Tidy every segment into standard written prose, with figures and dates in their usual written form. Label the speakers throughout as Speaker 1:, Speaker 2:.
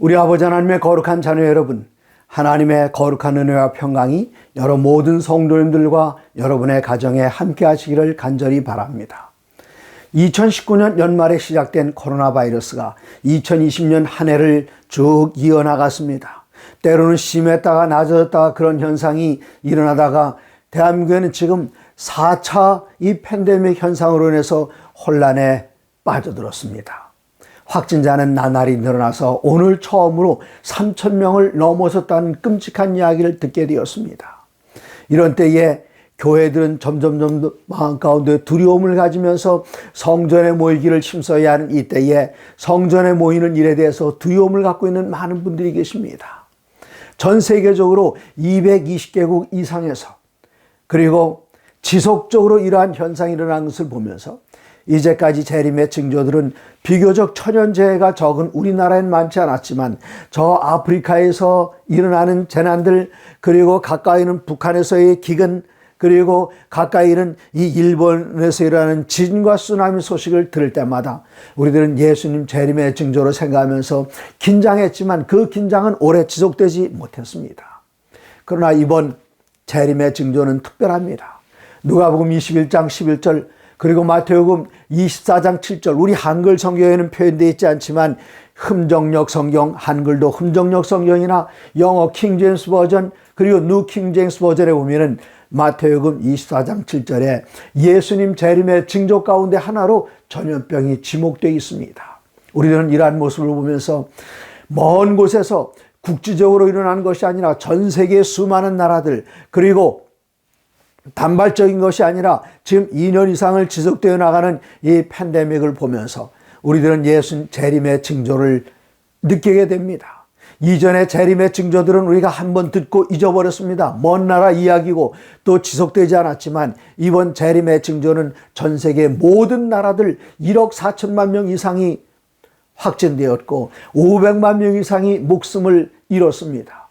Speaker 1: 우리 아버지 하나님의 거룩한 자녀 여러분, 하나님의 거룩한 은혜와 평강이 여러 모든 성도님들과 여러분의 가정에 함께 하시기를 간절히 바랍니다. 2019년 연말에 시작된 코로나 바이러스가 2020년 한 해를 쭉 이어나갔습니다. 때로는 심했다가 낮아졌다가 그런 현상이 일어나다가 대한민국에는 지금 4차 이 팬데믹 현상으로 인해서 혼란에 빠져들었습니다. 확진자는 나날이 늘어나서 오늘 처음으로 3,000명을 넘어섰다는 끔찍한 이야기를 듣게 되었습니다. 이런 때에 교회들은 점점 마음 가운데 두려움을 가지면서 성전에 모이기를 힘써야 하는 이때에 성전에 모이는 일에 대해서 두려움을 갖고 있는 많은 분들이 계십니다. 전 세계적으로 220개국 이상에서 그리고 지속적으로 이러한 현상이 일어나는 것을 보면서 이제까지 재림의 징조들은 비교적 천연재해가 적은 우리나라엔 많지 않았지만 저 아프리카에서 일어나는 재난들, 그리고 가까이는 북한에서의 기근, 그리고 가까이는 이 일본에서 일어나는 지진과 쓰나미 소식을 들을 때마다 우리들은 예수님 재림의 징조로 생각하면서 긴장했지만 그 긴장은 오래 지속되지 못했습니다. 그러나 이번 재림의 징조는 특별합니다. 누가복음 21장 11절 그리고 마태복음 24장 7절, 우리 한글 성경에는 표현되어 있지 않지만 흠정역 성경, 한글도 흠정역 성경이나 영어 킹제임스 버전, 그리고 뉴 킹제임스 버전에 보면은 마태복음 24장 7절에 예수님 재림의 징조 가운데 하나로 전염병이 지목되어 있습니다. 우리들은 이러한 모습을 보면서 먼 곳에서 국지적으로 일어나는 것이 아니라 전 세계의 수많은 나라들, 그리고 단발적인 것이 아니라 지금 2년 이상을 지속되어 나가는 이 팬데믹을 보면서 우리들은 예수 재림의 징조를 느끼게 됩니다. 이전의 재림의 징조들은 우리가 한번 듣고 잊어버렸습니다. 먼 나라 이야기고 또 지속되지 않았지만 이번 재림의 징조는 전 세계 모든 나라들 1억 4천만 명 이상이 확진되었고 500만 명 이상이 목숨을 잃었습니다.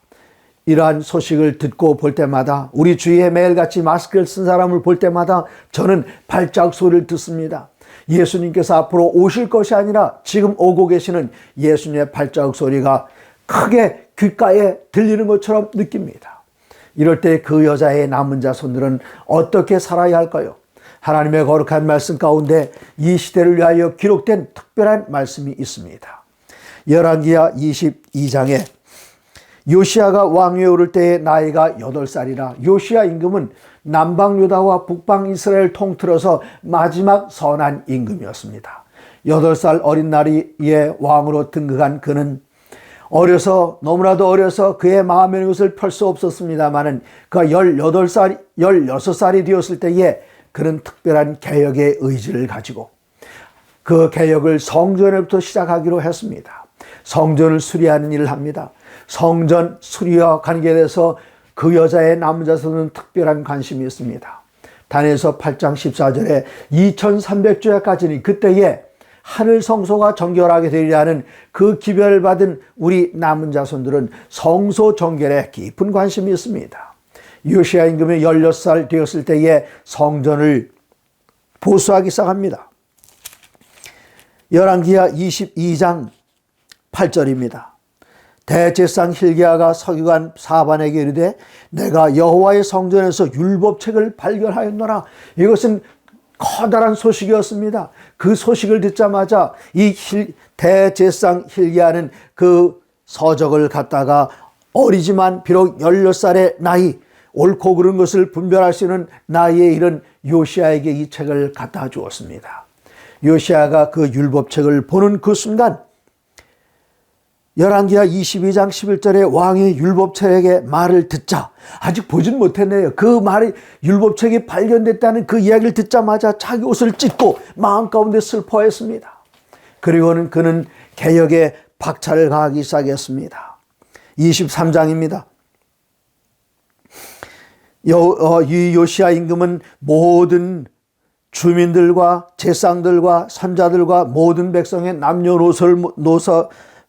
Speaker 1: 이러한 소식을 듣고 볼 때마다 우리 주위에 매일같이 마스크를 쓴 사람을 볼 때마다 저는 발작 소리를 듣습니다. 예수님께서 앞으로 오실 것이 아니라 지금 오고 계시는 예수님의 발자국 소리가 크게 귓가에 들리는 것처럼 느낍니다. 이럴 때 그 여자의 남은 자손들은 어떻게 살아야 할까요? 하나님의 거룩한 말씀 가운데 이 시대를 위하여 기록된 특별한 말씀이 있습니다. 열왕기하 22장에 요시야가 왕위에 오를 때의 나이가 8살이라 요시야 임금은 남방 유다와 북방 이스라엘 통틀어서 마지막 선한 임금이었습니다. 8살 어린 나이에 왕으로 등극한 그는 너무나도 어려서 그의 마음의 것을 펼 수 없었습니다마는 그가 16살이 되었을 때에 그는 특별한 개혁의 의지를 가지고 그 개혁을 성전에부터 시작하기로 했습니다. 성전을 수리하는 일을 합니다. 성전 수리와 관계돼서 그 여자의 남은 자손은 특별한 관심이 있습니다. 다니엘서 8장 14절에 2300주야까지는 그때에 하늘 성소가 정결하게 되리라는 그 기별을 받은 우리 남은 자손들은 성소 정결에 깊은 관심이 있습니다. 요시야 임금이 16살 되었을 때에 성전을 보수하기 시작합니다. 열왕기하 22장 8절입니다. 대제사장 hil기야가 서기관 사반에게 이르되 내가 여호와의 성전에서 율법책을 발견하였노라. 이것은 커다란 소식이었습니다. 그 소식을 듣자마자 이 대제사장 hil기야는 그 서적을 갖다가 어리지만 비록 16살의 나이, 옳고 그른 것을 분별할 수 있는 나이에 이른 요시야에게 이 책을 갖다 주었습니다. 요시야가 그 율법책을 보는 그 순간 열왕기하 22장 11절에 왕이 율법책의 말을 듣자, 아직 보진 못했네요. 그 말이 율법책이 발견됐다는 그 이야기를 듣자마자 자기 옷을 찢고 마음 가운데 슬퍼했습니다. 그리고는 그는 개혁에 박차를 가하기 시작했습니다. 23장입니다. 이 요시야 임금은 모든 주민들과 제사장들과 선자들과 모든 백성의 남녀노소를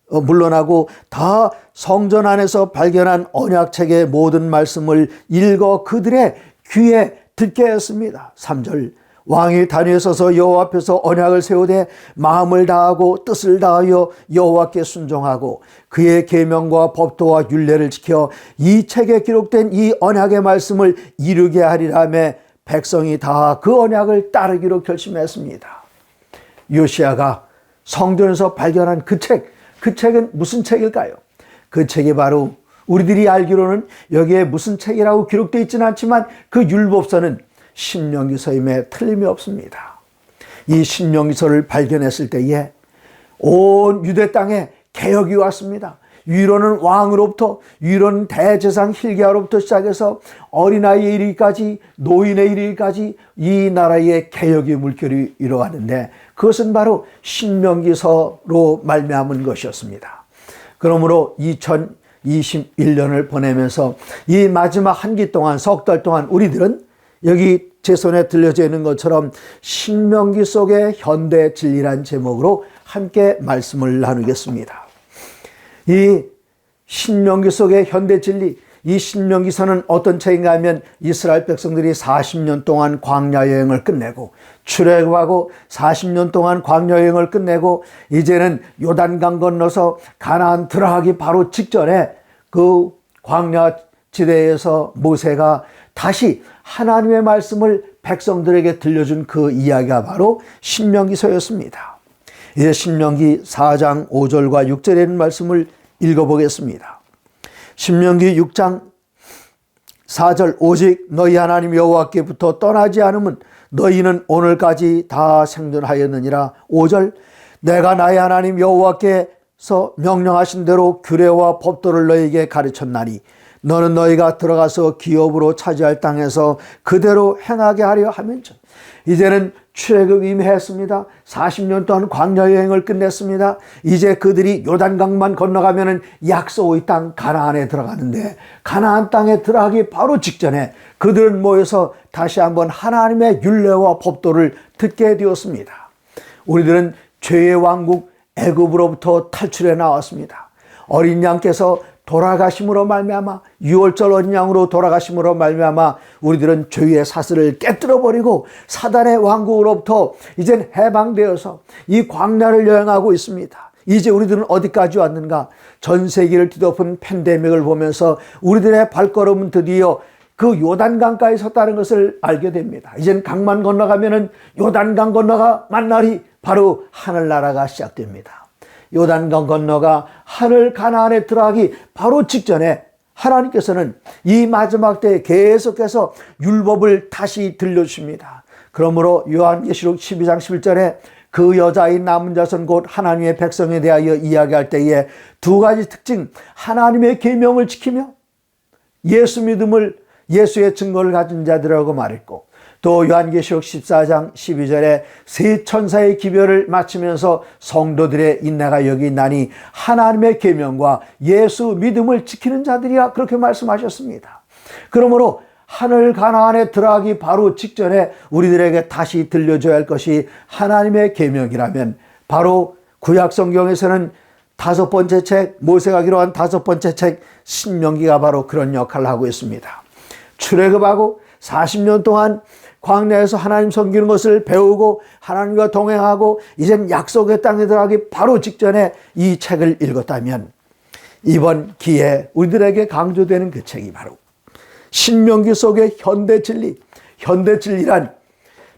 Speaker 1: 물러나고 다 성전 안에서 발견한 언약책의 모든 말씀을 읽어 그들의 귀에 듣게 했습니다. 3절 왕이 단위에 서서 여호와 앞에서 언약을 세우되 마음을 다하고 뜻을 다하여 여호와께 순종하고 그의 계명과 법도와 율례를 지켜 이 책에 기록된 이 언약의 말씀을 이루게 하리라며 백성이 다 그 언약을 따르기로 결심했습니다. 요시야가 성전에서 발견한 그 책은 무슨 책일까요? 그 책이 바로 우리들이 알기로는 여기에 무슨 책이라고 기록되어 있지는 않지만 그 율법서는 신명기서임에 틀림이 없습니다. 이 신명기서를 발견했을 때에 온 유대 땅에 개혁이 왔습니다. 위로는 왕으로부터, 위로는 대제사장 hilki야로부터 시작해서 어린아이에 이르기까지, 노인에 이르기까지 이 나라의 개혁의 물결이 일어나는데 그것은 바로 신명기서로 말미암은 것이었습니다. 그러므로 2021년을 보내면서 이 마지막 한기 동안, 석 달 동안 우리들은 여기 제 손에 들려져 있는 것처럼 신명기 속의 현대 진리란 제목으로 함께 말씀을 나누겠습니다. 이 신명기 속의 현대 진리, 이 신명기서는 어떤 책인가 하면 이스라엘 백성들이 40년 동안 광야 여행을 끝내고 출애굽하고 40년 동안 광야 여행을 끝내고 이제는 요단강 건너서 가나안 들어가기 바로 직전에 그 광야 지대에서 모세가 다시 하나님의 말씀을 백성들에게 들려준 그 이야기가 바로 신명기서였습니다. 이제 신명기 4장 5절과 6절에 있는 말씀을 읽어보겠습니다. 신명기 6장 4절 오직 너희 하나님 여호와께부터 떠나지 않으면 너희는 오늘까지 다 생존하였느니라. 5절 내가 나의 하나님 여호와께서 명령하신 대로 규례와 법도를 너희에게 가르쳤나니 너는 너희가 들어가서 기업으로 차지할 땅에서 그대로 행하게 하려 하면서 이제는 출애굽 이미 했습니다. 40년 동안 광야 여행을 끝냈습니다. 이제 그들이 요단강만 건너가면은 약속의 땅 가나안에 들어가는데 가나안 땅에 들어가기 바로 직전에 그들은 모여서 다시 한번 하나님의 율례와 법도를 듣게 되었습니다. 우리들은 죄의 왕국 애굽으로부터 탈출해 나왔습니다. 어린 양께서 돌아가심으로 말미암아 유월절 어린 양으로 돌아가심으로 말미암아 우리들은 죄의 사슬을 깨뜨려 버리고 사단의 왕국으로부터 이젠 해방되어서 이 광야를 여행하고 있습니다. 이제 우리들은 어디까지 왔는가? 전 세계를 뒤덮은 팬데믹을 보면서 우리들의 발걸음은 드디어 그 요단강가에 섰다는 것을 알게 됩니다. 이젠 강만 건너가면은 요단강 건너가 만날이 바로 하늘나라가 시작됩니다. 요단강 건너가 하늘 가나안에 들어가기 바로 직전에 하나님께서는 이 마지막 때에 계속해서 율법을 다시 들려주십니다. 그러므로 요한계시록 12장 11절에 그 여자인 남은 자손 곧 하나님의 백성에 대하여 이야기할 때에 두 가지 특징, 하나님의 계명을 지키며 예수 믿음을 예수의 증거를 가진 자들이라고 말했고 또 요한계시록 14장 12절에 세 천사의 기별을 마치면서 성도들의 인내가 여기 있나니 하나님의 계명과 예수 믿음을 지키는 자들이야 그렇게 말씀하셨습니다. 그러므로 하늘 가나안에 들어가기 바로 직전에 우리들에게 다시 들려줘야 할 것이 하나님의 계명이라면 바로 구약 성경에서는 다섯 번째 책, 모세가 기록한 다섯 번째 책 신명기가 바로 그런 역할을 하고 있습니다. 출애굽하고 40년 동안 광야에서 하나님 섬기는 것을 배우고 하나님과 동행하고 이젠 약속의 땅에 들어가기 바로 직전에 이 책을 읽었다면 이번 기회에 우리들에게 강조되는 그 책이 바로 신명기 속의 현대 진리, 현대 진리란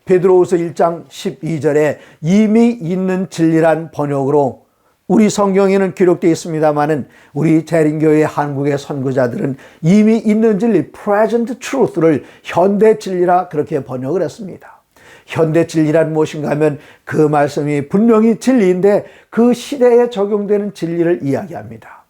Speaker 1: 베드로후서 1장 12절에 이미 있는 진리란 번역으로 우리 성경에는 기록되어 있습니다만은 우리 재림교회 한국의 선구자들은 이미 있는 진리, present truth를 현대 진리라 그렇게 번역을 했습니다. 현대 진리란 무엇인가 하면 그 말씀이 분명히 진리인데 그 시대에 적용되는 진리를 이야기합니다.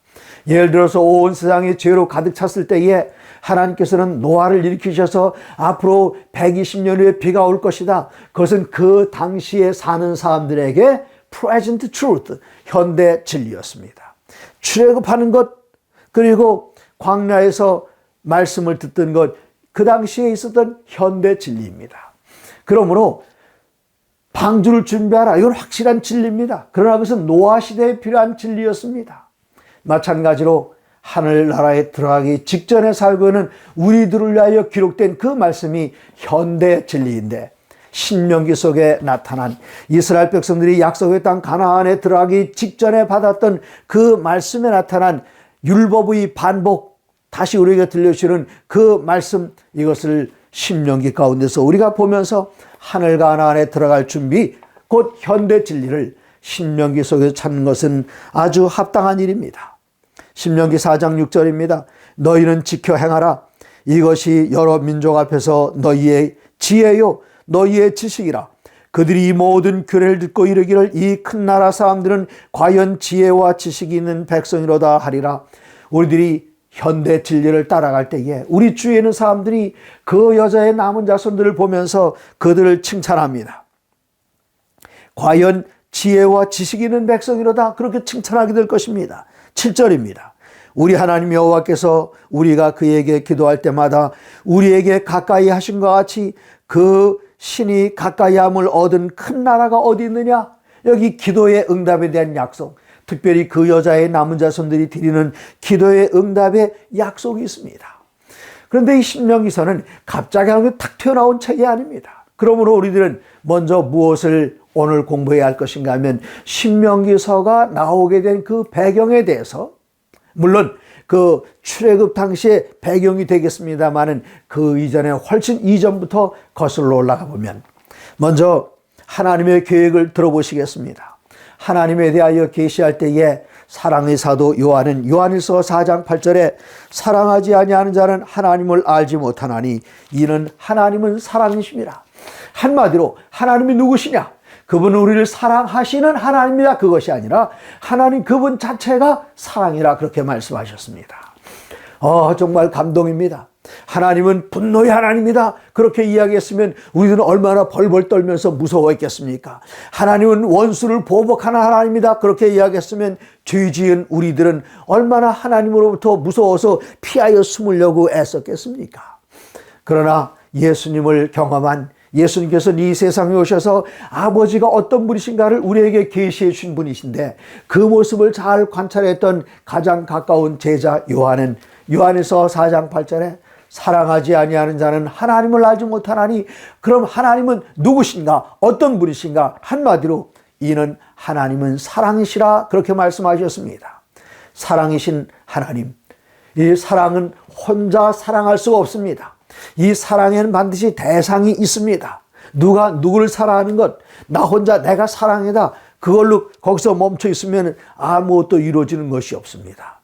Speaker 1: 예를 들어서 온 세상이 죄로 가득 찼을 때에 하나님께서는 노아를 일으키셔서 앞으로 120년 후에 비가 올 것이다. 그것은 그 당시에 사는 사람들에게 present truth, 현대 진리였습니다. 출애굽하는 것 그리고 광야에서 말씀을 듣던 것, 그 당시에 있었던 현대 진리입니다. 그러므로 방주를 준비하라. 이건 확실한 진리입니다. 그러나 그것은 노아 시대에 필요한 진리였습니다. 마찬가지로 하늘나라에 들어가기 직전에 살고 있는 우리들을 위하여 기록된 그 말씀이 현대 진리인데 신명기 속에 나타난 이스라엘 백성들이 약속의 땅 가나안에 들어가기 직전에 받았던 그 말씀에 나타난 율법의 반복, 다시 우리에게 들려주시는 그 말씀, 이것을 신명기 가운데서 우리가 보면서 하늘 가나안에 들어갈 준비, 곧 현대 진리를 신명기 속에서 찾는 것은 아주 합당한 일입니다. 신명기 4장 6절입니다. 너희는 지켜 행하라. 이것이 여러 민족 앞에서 너희의 지혜요 너희의 지식이라. 그들이 이 모든 규례를 듣고 이르기를 이 큰 나라 사람들은 과연 지혜와 지식이 있는 백성이로다 하리라. 우리들이 현대 진리를 따라갈 때에 우리 주위에 있는 사람들이 그 여자의 남은 자손들을 보면서 그들을 칭찬합니다. 과연 지혜와 지식이 있는 백성이로다, 그렇게 칭찬하게 될 것입니다. 7절입니다. 우리 하나님 여호와께서 우리가 그에게 기도할 때마다 우리에게 가까이 하신 것 같이 그 신이 가까이함을 얻은 큰 나라가 어디 있느냐? 여기 기도의 응답에 대한 약속, 특별히 그 여자의 남은 자손들이 드리는 기도의 응답의 약속이 있습니다. 그런데 이 신명기서는 갑자기 하는 탁 튀어나온 책이 아닙니다. 그러므로 우리들은 먼저 무엇을 오늘 공부해야 할 것인가 하면 신명기서가 나오게 된 그 배경에 대해서, 물론 그 출애굽 당시의 배경이 되겠습니다만은 그 이전에 훨씬 이전부터 거슬러 올라가 보면 먼저 하나님의 계획을 들어보시겠습니다. 하나님에 대하여 계시할 때에 사랑의 사도 요한은 요한일서 4장 8절에 사랑하지 아니하는 자는 하나님을 알지 못하나니 이는 하나님은 사랑이심이라. 한마디로 하나님이 누구시냐? 그분은 우리를 사랑하시는 하나님이다, 그것이 아니라 하나님 그분 자체가 사랑이라, 그렇게 말씀하셨습니다. 정말 감동입니다. 하나님은 분노의 하나님이다, 그렇게 이야기했으면 우리들은 얼마나 벌벌 떨면서 무서워했겠습니까? 하나님은 원수를 보복하는 하나님이다, 그렇게 이야기했으면 죄 지은 우리들은 얼마나 하나님으로부터 무서워서 피하여 숨으려고 애썼겠습니까? 그러나 예수님을 경험한 예수님께서 이 세상에 오셔서 아버지가 어떤 분이신가를 우리에게 계시해 주신 분이신데, 그 모습을 잘 관찰했던 가장 가까운 제자 요한은 요한에서 4장 8절에 사랑하지 아니하는 자는 하나님을 알지 못하나니, 그럼 하나님은 누구신가? 어떤 분이신가? 한마디로 이는 하나님은 사랑이시라, 그렇게 말씀하셨습니다. 사랑이신 하나님, 이 사랑은 혼자 사랑할 수가 없습니다. 이 사랑에는 반드시 대상이 있습니다. 누가 누구를 사랑하는 것, 나 혼자 내가 사랑이다, 그걸로 거기서 멈춰 있으면 아무것도 이루어지는 것이 없습니다.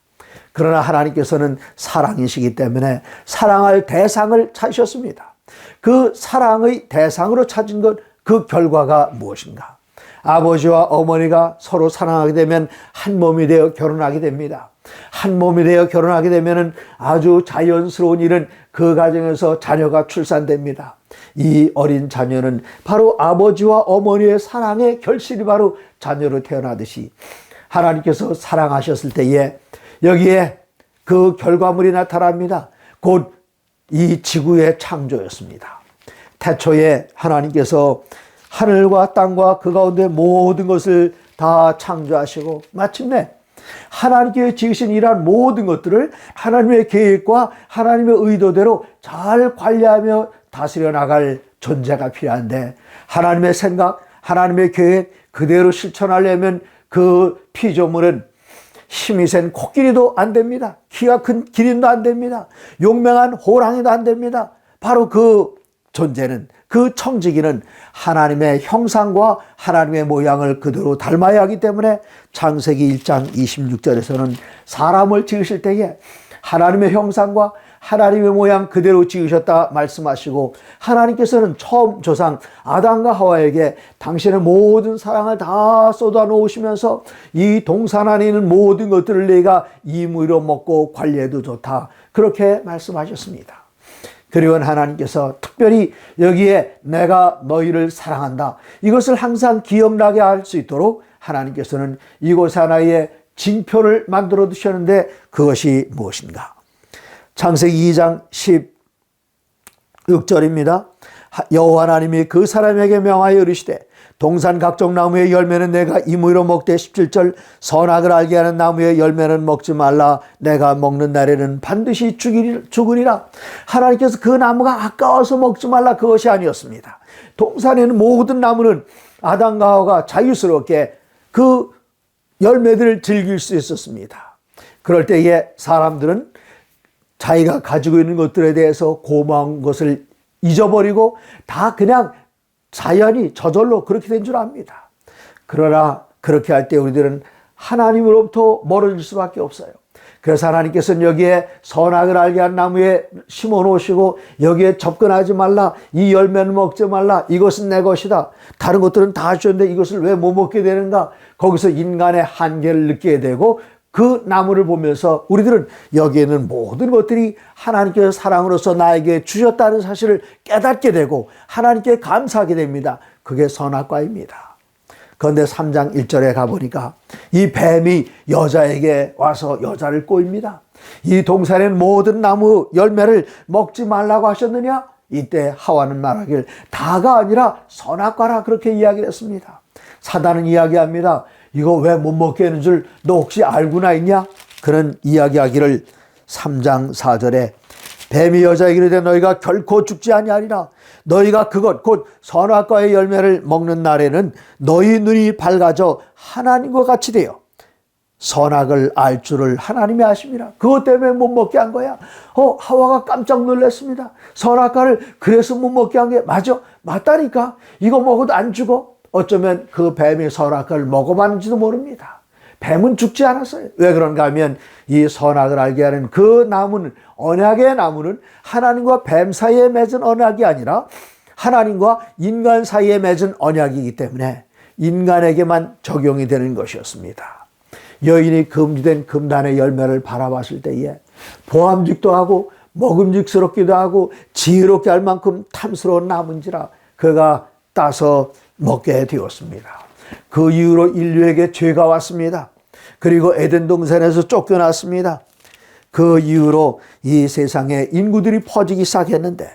Speaker 1: 그러나 하나님께서는 사랑이시기 때문에 사랑할 대상을 찾으셨습니다. 그 사랑의 대상으로 찾은 것, 그 결과가 무엇인가? 아버지와 어머니가 서로 사랑하게 되면 한 몸이 되어 결혼하게 됩니다. 한 몸이 되어 결혼하게 되면 아주 자연스러운 일은 그 가정에서 자녀가 출산됩니다. 이 어린 자녀는 바로 아버지와 어머니의 사랑의 결실이 바로 자녀로 태어나듯이 하나님께서 사랑하셨을 때에 여기에 그 결과물이 나타납니다. 곧 이 지구의 창조였습니다. 태초에 하나님께서 하늘과 땅과 그 가운데 모든 것을 다 창조하시고 마침내 하나님께 지으신 이러한 모든 것들을 하나님의 계획과 하나님의 의도대로 잘 관리하며 다스려 나갈 존재가 필요한데, 하나님의 생각, 하나님의 계획 그대로 실천하려면 그 피조물은 힘이 센 코끼리도 안 됩니다. 키가 큰 기린도 안 됩니다. 용맹한 호랑이도 안 됩니다. 바로 그 존재는, 그 청지기는 하나님의 형상과 하나님의 모양을 그대로 닮아야 하기 때문에 창세기 1장 26절에서는 사람을 지으실 때에 하나님의 형상과 하나님의 모양 그대로 지으셨다 말씀하시고, 하나님께서는 처음 조상 아담과 하와에게 당신의 모든 사랑을 다 쏟아 놓으시면서 이 동산 안에 있는 모든 것들을 내가 임의로 먹고 관리해도 좋다, 그렇게 말씀하셨습니다. 그리고 하나님께서 특별히 여기에 내가 너희를 사랑한다, 이것을 항상 기억나게 할 수 있도록 하나님께서는 이곳 하나의 징표를 만들어 두셨는데, 그것이 무엇인가? 창세기 2장 16절입니다. 여호와 하나님이 그 사람에게 명하여 이르시되 동산 각종 나무의 열매는 내가 임의로 먹되, 17절 선악을 알게 하는 나무의 열매는 먹지 말라, 내가 먹는 날에는 반드시 죽으리라. 하나님께서 그 나무가 아까워서 먹지 말라, 그것이 아니었습니다. 동산에는 모든 나무는 아담과 하와가 자유스럽게 그 열매들을 즐길 수 있었습니다. 그럴 때에 사람들은 자기가 가지고 있는 것들에 대해서 고마운 것을 잊어버리고 다 그냥 자연이 저절로 그렇게 된 줄 압니다. 그러나 그렇게 할 때 우리들은 하나님으로부터 멀어질 수밖에 없어요. 그래서 하나님께서는 여기에 선악을 알게 한 나무에 심어 놓으시고 여기에 접근하지 말라, 이 열매는 먹지 말라, 이것은 내 것이다. 다른 것들은 다 주셨는데 이것을 왜 못 먹게 되는가? 거기서 인간의 한계를 느끼게 되고 그 나무를 보면서 우리들은 여기에는 모든 것들이 하나님께서 사랑으로서 나에게 주셨다는 사실을 깨닫게 되고 하나님께 감사하게 됩니다. 그게 선악과입니다. 그런데 3장 1절에 가보니까 이 뱀이 여자에게 와서 여자를 꼬입니다. 이 동산에는 모든 나무 열매를 먹지 말라고 하셨느냐? 이때 하와는 말하길 다가 아니라 선악과라 그렇게 이야기를 했습니다. 사단은 이야기합니다. 이거 왜 못 먹게 하는 줄 너 혹시 알고나 있냐? 그런 이야기하기를 3장 4절에 뱀이 여자에게 이르되 너희가 결코 죽지 아니하리라. 너희가 그것 곧 선악과의 열매를 먹는 날에는 너희 눈이 밝아져 하나님과 같이 되어 선악을 알 줄을 하나님이 아심이라. 그것 때문에 못 먹게 한 거야. 하와가 깜짝 놀랐습니다. 선악과를 그래서 못 먹게 한 게 맞다니까. 이거 먹어도 안 죽어. 어쩌면 그 뱀이 선악과를 먹어봤는지도 모릅니다. 뱀은 죽지 않았어요. 왜 그런가 하면 이 선악을 알게 하는 그 나무는, 언약의 나무는 하나님과 뱀 사이에 맺은 언약이 아니라 하나님과 인간 사이에 맺은 언약이기 때문에 인간에게만 적용이 되는 것이었습니다. 여인이 금지된 금단의 열매를 바라봤을 때에 보암직도 하고 먹음직스럽기도 하고 지혜롭게 할 만큼 탐스러운 나무인지라 그가 따서 먹게 되었습니다. 그 이후로 인류에게 죄가 왔습니다. 그리고 에덴 동산에서 쫓겨났습니다. 그 이후로 이 세상에 인구들이 퍼지기 시작했는데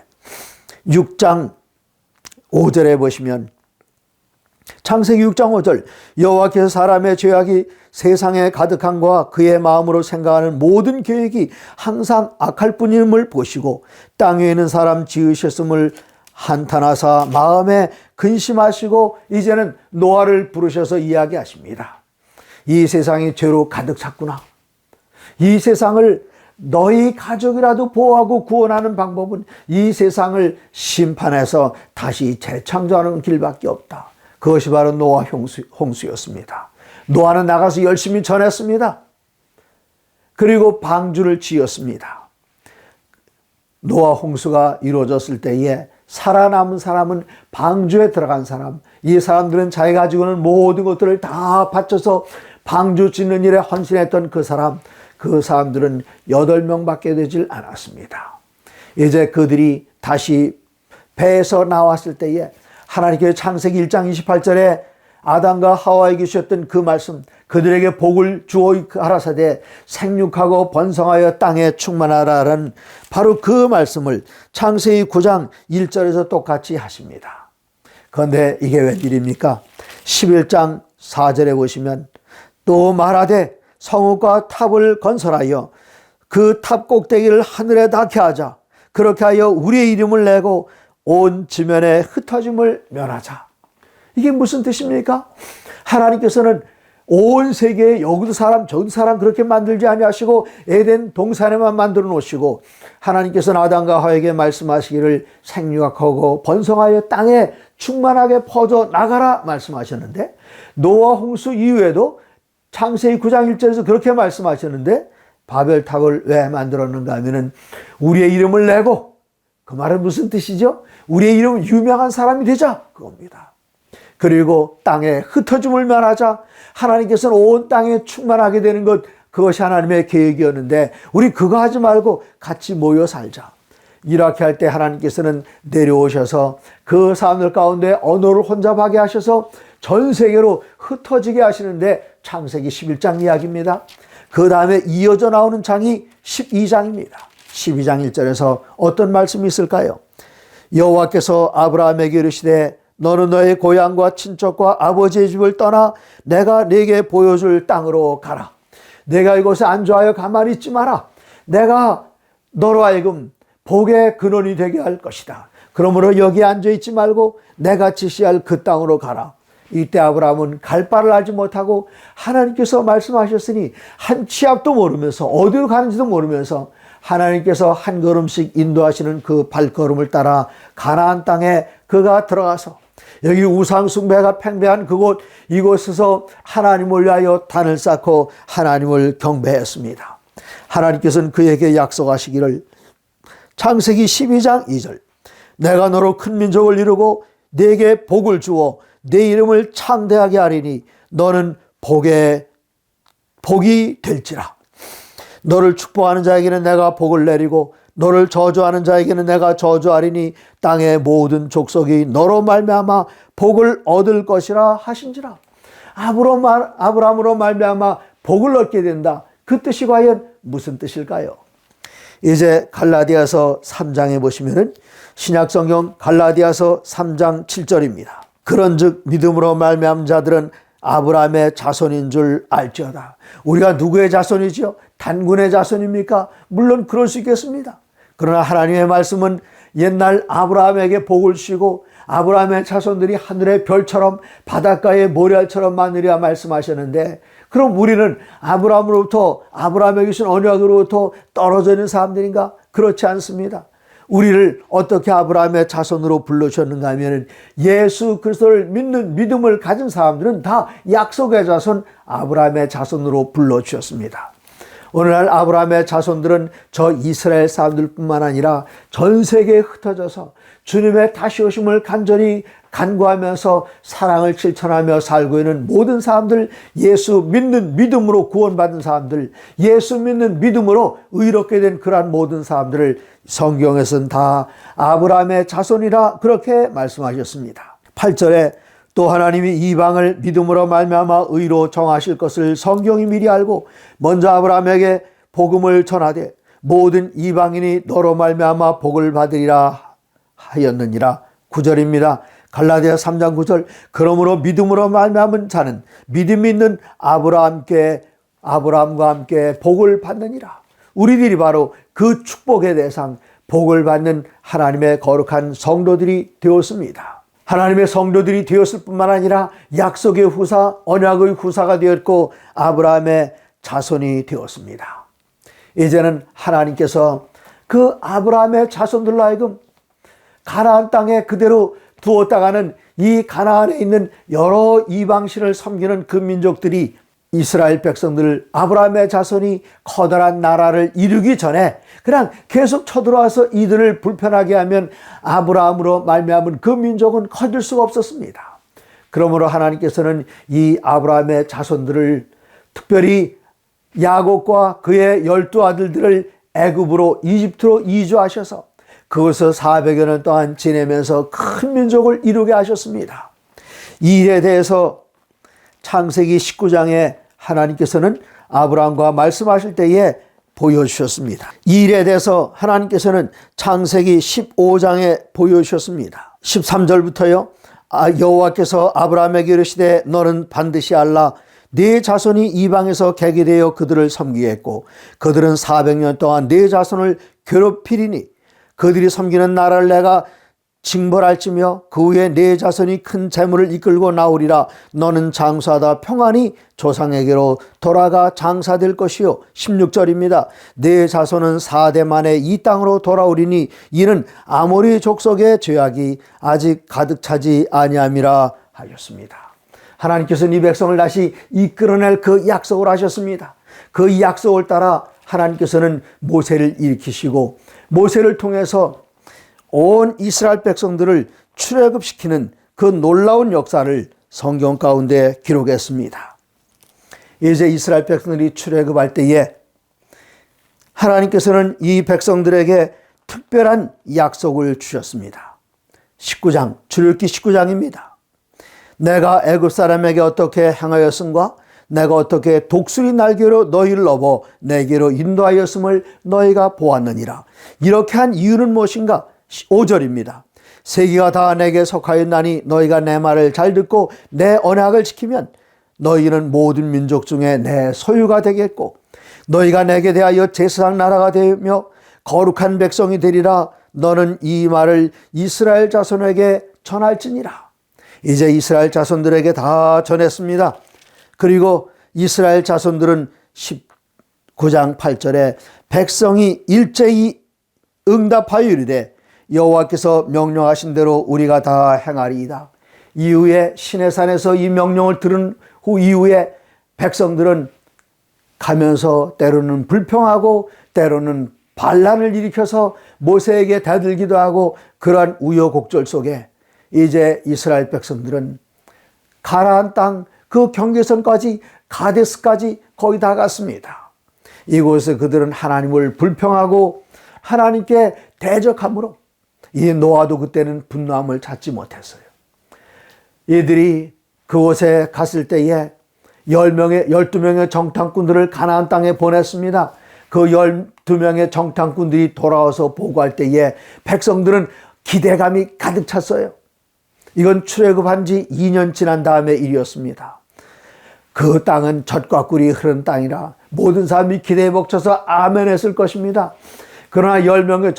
Speaker 1: 6장 5절에 보시면 창세기 6장 5절 여호와께서 사람의 죄악이 세상에 가득한과 그의 마음으로 생각하는 모든 계획이 항상 악할 뿐임을 보시고 땅 위에 있는 사람 지으셨음을 한탄하사 마음에 근심하시고 이제는 노아를 부르셔서 이야기하십니다. 이 세상이 죄로 가득 찼구나. 이 세상을 너희 가족이라도 보호하고 구원하는 방법은 이 세상을 심판해서 다시 재창조하는 길밖에 없다. 그것이 바로 노아 홍수였습니다. 노아는 나가서 열심히 전했습니다. 그리고 방주를 지었습니다. 노아 홍수가 이루어졌을 때에 살아남은 사람은 방주에 들어간 사람, 이 사람들은 자기가 가지고 있는 모든 것들을 다 바쳐서 방주 짓는 일에 헌신했던 그 사람들은 8명밖에 되질 않았습니다. 이제 그들이 다시 배에서 나왔을 때에 하나님께서 창세기 1장 28절에 아담과 하와에게 주셨던 그 말씀, 그들에게 복을 주어 가라사대 생육하고 번성하여 땅에 충만하라는 바로 그 말씀을 창세기 9장 1절에서 똑같이 하십니다. 그런데 이게 웬일입니까? 11장 4절에 보시면 또 말하되 성읍과 탑을 건설하여 그 탑 꼭대기를 하늘에 닿게 하자. 그렇게 하여 우리의 이름을 내고 온 지면에 흩어짐을 면하자. 이게 무슨 뜻입니까? 하나님께서는 온 세계에 여기도 사람 저기도 사람 그렇게 만들지 아니하시고 에덴 동산에만 만들어 놓으시고 하나님께서는 아담과 하와에게 말씀하시기를 생육하고 번성하여 땅에 충만하게 퍼져 나가라 말씀하셨는데 노아 홍수 이후에도 창세기 9장 1절에서 그렇게 말씀하셨는데 바벨탑을 왜 만들었는가 하면은 우리의 이름을 내고, 그 말은 무슨 뜻이죠? 우리의 이름은 유명한 사람이 되자 그겁니다. 그리고 땅에 흩어짐을 면하자. 하나님께서는 온 땅에 충만하게 되는 것, 그것이 하나님의 계획이었는데 우리 그거 하지 말고 같이 모여 살자. 이렇게 할 때 하나님께서는 내려오셔서 그 사람들 가운데 언어를 혼잡하게 하셔서 전 세계로 흩어지게 하시는데 창세기 11장 이야기입니다. 그 다음에 이어져 나오는 장이 12장입니다. 12장 1절에서 어떤 말씀이 있을까요? 여호와께서 아브라함에게 이르시되 너는 너의 고향과 친척과 아버지의 집을 떠나 내가 네게 보여줄 땅으로 가라. 내가 이곳에 안주하여 가만히 있지 마라. 내가 너로 하여금 복의 근원이 되게 할 것이다. 그러므로 여기 앉아있지 말고 내가 지시할 그 땅으로 가라. 이때 아브라함은 갈 바를 알지 못하고 하나님께서 말씀하셨으니 한 치 앞도 모르면서 어디로 가는지도 모르면서 하나님께서 한 걸음씩 인도하시는 그 발걸음을 따라 가나안 땅에 그가 들어가서 여기 우상 숭배가 팽배한 그곳, 이곳에서 하나님을 위하여 단을 쌓고 하나님을 경배했습니다. 하나님께서는 그에게 약속하시기를 창세기 12장 2절 내가 너로 큰 민족을 이루고 네게 복을 주어 내 이름을 창대하게 하리니 너는 복이 될지라. 너를 축복하는 자에게는 내가 복을 내리고 너를 저주하는 자에게는 내가 저주하리니 땅의 모든 족속이 너로 말미암아 복을 얻을 것이라 하신지라. 아브라함으로 말미암아 복을 얻게 된다. 그 뜻이 과연 무슨 뜻일까요? 이제 갈라디아서 3장에 보시면은 신약성경 갈라디아서 3장 7절입니다. 그런즉 믿음으로 말미암은 자들은 아브라함의 자손인 줄 알지어다. 우리가 누구의 자손이지요? 단군의 자손입니까? 물론 그럴 수 있겠습니다. 그러나 하나님의 말씀은 옛날 아브라함에게 복을 주시고 아브라함의 자손들이 하늘의 별처럼 바닷가의 모래알처럼 많으리라 말씀하셨는데, 그럼 우리는 아브라함에게 주신 언약으로부터 떨어져 있는 사람들인가? 그렇지 않습니다. 우리를 어떻게 아브라함의 자손으로 불러주셨는가 하면 예수 그리스도를 믿는 믿음을 가진 사람들은 다 약속의 자손 아브라함의 자손으로 불러주셨습니다. 오늘날 아브라함의 자손들은 저 이스라엘 사람들뿐만 아니라 전 세계에 흩어져서 주님의 다시 오심을 간절히 간구하면서 사랑을 실천하며 살고 있는 모든 사람들, 예수 믿는 믿음으로 구원받은 사람들, 예수 믿는 믿음으로 의롭게 된 그러한 모든 사람들을 성경에서는 다 아브라함의 자손이라 그렇게 말씀하셨습니다. 8절에 또 하나님이 이방을 믿음으로 말미암아 의로 정하실 것을 성경이 미리 알고 먼저 아브라함에게 복음을 전하되 모든 이방인이 너로 말미암아 복을 받으리라 하였느니라. 9절입니다. 갈라디아 3장 9절 그러므로 믿음으로 말미암은 자는 믿음이 있는 아브라함과 함께 복을 받느니라. 우리들이 바로 그 축복의 대상, 복을 받는 하나님의 거룩한 성도들이 되었습니다. 하나님의 성도들이 되었을 뿐만 아니라 약속의 후사, 언약의 후사가 되었고 아브라함의 자손이 되었습니다. 이제는 하나님께서 그 아브라함의 자손들로 하여금 가나안 땅에 그대로 두었다가는 이 가나안에 있는 여러 이방신을 섬기는 그 민족들이 이스라엘 백성들, 아브라함의 자손이 커다란 나라를 이루기 전에 그냥 계속 쳐들어와서 이들을 불편하게 하면 아브라함으로 말미암은 그 민족은 커질 수가 없었습니다. 그러므로 하나님께서는 이 아브라함의 자손들을 특별히 야곱과 그의 12아들들을 애굽으로 이집트로 이주하셔서 그곳에서 400여 년 동안 지내면서 큰 민족을 이루게 하셨습니다. 이 일에 대해서 창세기 19장에 하나님께서는 아브라함과 말씀하실 때에 보여주셨습니다. 이 일에 대해서 하나님께서는 창세기 15장에 보여주셨습니다. 13절부터요. 여호와께서 아브라함에게 이르시되 너는 반드시 알라 네 자손이 이방에서 객이 되어 그들을 섬기게 했고 그들은 400년 동안 네 자손을 괴롭히리니 그들이 섬기는 나라를 내가 징벌할지며 그 후에 네 자손이 큰 재물을 이끌고 나오리라. 너는 장사하다 평안히 조상에게로 돌아가 장사될 것이요. 16절입니다. 네 자손은 4대 만에 이 땅으로 돌아오리니 이는 아모리 족속의 죄악이 아직 가득 차지 아니함이라 하셨습니다. 하나님께서는 이 백성을 다시 이끌어낼 그 약속을 하셨습니다. 그 약속을 따라 하나님께서는 모세를 일으키시고 모세를 통해서 온 이스라엘 백성들을 출애굽시키는 그 놀라운 역사를 성경 가운데 기록했습니다. 이제 이스라엘 백성들이 출애굽할 때에 하나님께서는 이 백성들에게 특별한 약속을 주셨습니다. 19장, 출애굽기 19장입니다. 내가 애굽 사람에게 어떻게 행하였음과 내가 어떻게 독수리 날개로 너희를 업어 내게로 인도하였음을 너희가 보았느니라. 이렇게 한 이유는 무엇인가? 5절입니다. 세계가 다 내게 속하였나니 너희가 내 말을 잘 듣고 내 언약을 지키면 너희는 모든 민족 중에 내 소유가 되겠고 너희가 내게 대하여 제사장 나라가 되며 거룩한 백성이 되리라. 너는 이 말을 이스라엘 자손에게 전할지니라. 이제 이스라엘 자손들에게 다 전했습니다. 그리고 이스라엘 자손들은 19장 8절에 백성이 일제히 응답하여 이르되 여호와께서 명령하신 대로 우리가 다 행하리이다. 이후에 시내산에서 이 명령을 들은 후 이후에 백성들은 가면서 때로는 불평하고 때로는 반란을 일으켜서 모세에게 대들기도 하고, 그러한 우여곡절 속에 이제 이스라엘 백성들은 가나안 땅 그 경계선까지 가데스까지 거의 다 갔습니다. 이곳에 그들은 하나님을 불평하고 하나님께 대적함으로 이 노아도 그때는 분노함을 찾지 못했어요. 이들이 그곳에 갔을 때에 12명의 정탐꾼들을 가나안 땅에 보냈습니다. 그 12명의 정탐꾼들이 돌아와서 보고할 때에 백성들은 기대감이 가득 찼어요. 이건 출애굽한 지 2년 지난 다음의 일이었습니다. 그 땅은 젖과 꿀이 흐른 땅이라 모든 사람이 기대에 벅차서 아멘 했을 것입니다. 그러나 10명의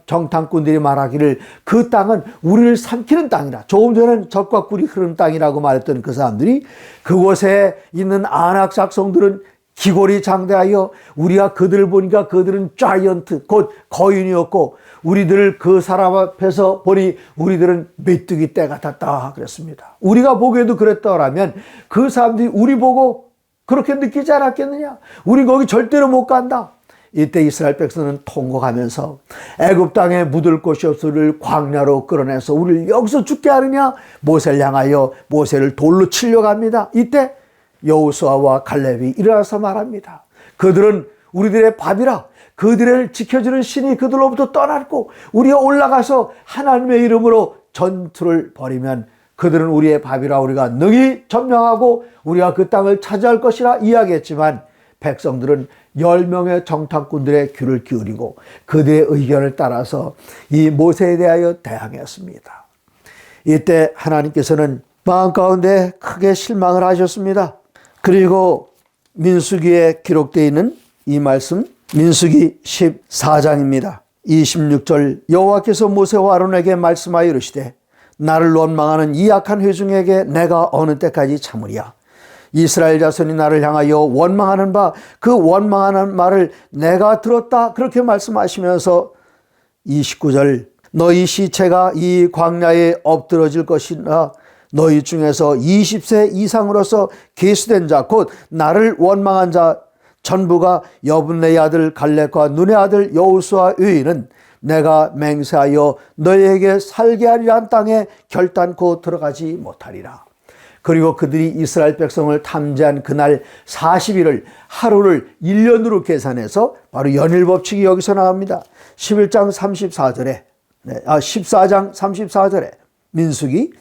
Speaker 1: 정탐꾼들이 말하기를 그 땅은 우리를 삼키는 땅이라, 조금 전에는 젖과 꿀이 흐르는 땅이라고 말했던 그 사람들이 그곳에 있는 아낙 작성들은 기골이 장대하여 우리가 그들을 보니까 그들은 자이언트 곧 거인이었고 우리들을 그 사람 앞에서 보니 우리들은 메뚜기 떼 같았다 그랬습니다. 우리가 보기에도 그랬더라면 그 사람들이 우리 보고 그렇게 느끼지 않았겠느냐? 우리 거기 절대로 못 간다. 이때 이스라엘 백성은 통곡하면서 애굽 땅에 묻을 곳이 없으를 광야로 끌어내서 우리를 여기서 죽게 하느냐? 모세를 향하여 모세를 돌로 치려고 합니다. 이때 여호수아와 갈렙이 일어나서 말합니다. 그들은 우리들의 밥이라, 그들을 지켜주는 신이 그들로부터 떠났고 우리가 올라가서 하나님의 이름으로 전투를 벌이면 그들은 우리의 밥이라 우리가 능히 점령하고 우리가 그 땅을 차지할 것이라 이야기했지만 백성들은 10명의 정탐꾼들의 귀를 기울이고 그들의 의견을 따라서 이 모세에 대하여 대항했습니다. 이때 하나님께서는 마음 가운데 크게 실망을 하셨습니다. 그리고 민수기에 기록되어 있는 이 말씀, 민수기 14장입니다. 26절, 여호와께서 모세와 아론에게 말씀하여 이르시되 나를 원망하는 이 악한 회중에게 내가 어느 때까지 참으랴. 이스라엘 자손이 나를 향하여 원망하는 바 그 원망하는 말을 내가 들었다. 그렇게 말씀하시면서 29절, 너희 시체가 이 광야에 엎드러질 것이나 너희 중에서 20세 이상으로서 계수된 자 곧 나를 원망한 자 전부가 여분네의 아들 갈렙과 눈의 아들 여호수아 외에는 내가 맹세하여 너희에게 살게 하리란 땅에 결단코 들어가지 못하리라. 그리고 그들이 이스라엘 백성을 탐지한 그날 40일을 하루를 1년으로 계산해서 바로 연일법칙이 여기서 나옵니다. 11장 34절에 14장 34절에 민수기,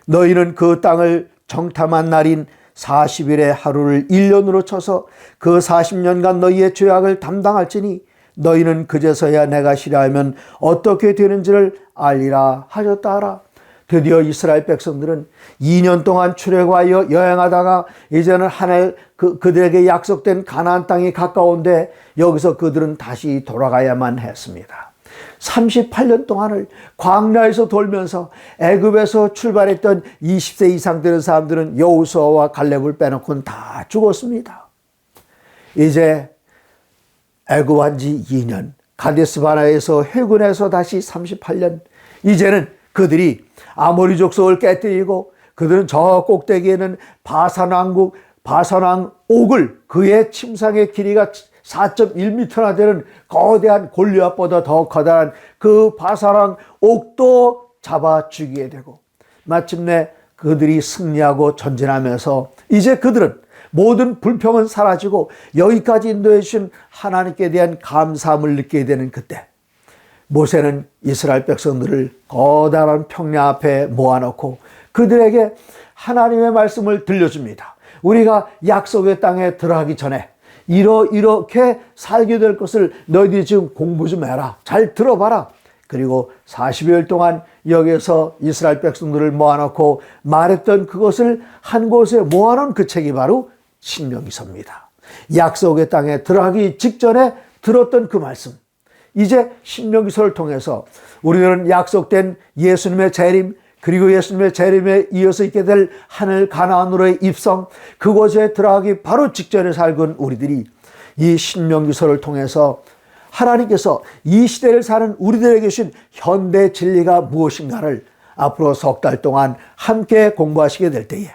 Speaker 1: 너희는 그 땅을 정탐한 날인 40일의 하루를 1년으로 쳐서 그 40년간 너희의 죄악을 담당할지니 너희는 그제서야 내가 싫어하면 어떻게 되는지를 알리라 하셨다 하라. 드디어 이스라엘 백성들은 2년 동안 출애굽하여 여행하다가 이제는 하늘 그들에게 약속된 가나안 땅이 가까운데 여기서 그들은 다시 돌아가야만 했습니다. 38년 동안을 광야에서 돌면서 애굽에서 출발했던 20세 이상 되는 사람들은 여호수아와 갈렙을 빼놓고는 다 죽었습니다. 이제 애굽한 지 2년, 가데스 바네아에서 해군에서 다시 38년, 이제는 그들이 아모리 족속을 깨뜨리고 그들은 저 꼭대기에는 바산 왕국 바산 옥을, 그의 침상의 길이가 4.1m나 되는 거대한 골리앗보다 더 커다란 그 바산 옥도 잡아 죽이게 되고 마침내 그들이 승리하고 전진하면서 이제 그들은 모든 불평은 사라지고 여기까지 인도해 주신 하나님께 대한 감사함을 느끼게 되는 그때 모세는 이스라엘 백성들을 거대한 평야 앞에 모아놓고 그들에게 하나님의 말씀을 들려줍니다. 우리가 약속의 땅에 들어가기 전에 이렇게 살게 될 것을 너희들이 지금 공부 좀 해라. 잘 들어봐라. 그리고 40여일 동안 여기에서 이스라엘 백성들을 모아놓고 말했던 그것을 한 곳에 모아놓은 그 책이 바로 신명기서입니다. 약속의 땅에 들어가기 직전에 들었던 그 말씀, 이제 신명기서를 통해서 우리들은 약속된 예수님의 재림, 그리고 예수님의 재림에 이어서 있게 될 하늘 가나안으로의 입성, 그곳에 들어가기 바로 직전에 살건 우리들이 이 신명기서를 통해서 하나님께서 이 시대를 사는 우리들에게 주신 현대 진리가 무엇인가를 앞으로 석 달 동안 함께 공부하시게 될 때에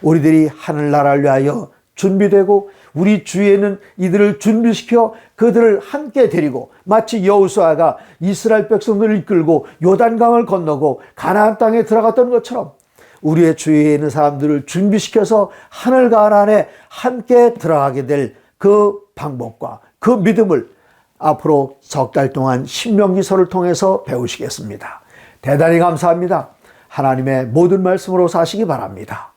Speaker 1: 우리들이 하늘나라를 위하여 준비되고 우리 주위에는 이들을 준비시켜 그들을 함께 데리고 마치 여호수아가 이스라엘 백성들을 이끌고 요단강을 건너고 가나안 땅에 들어갔던 것처럼 우리의 주위에 있는 사람들을 준비시켜서 하늘 가나안에 함께 들어가게 될 그 방법과 그 믿음을 앞으로 석 달 동안 신명기서를 통해서 배우시겠습니다. 대단히 감사합니다. 하나님의 모든 말씀으로 사시기 바랍니다.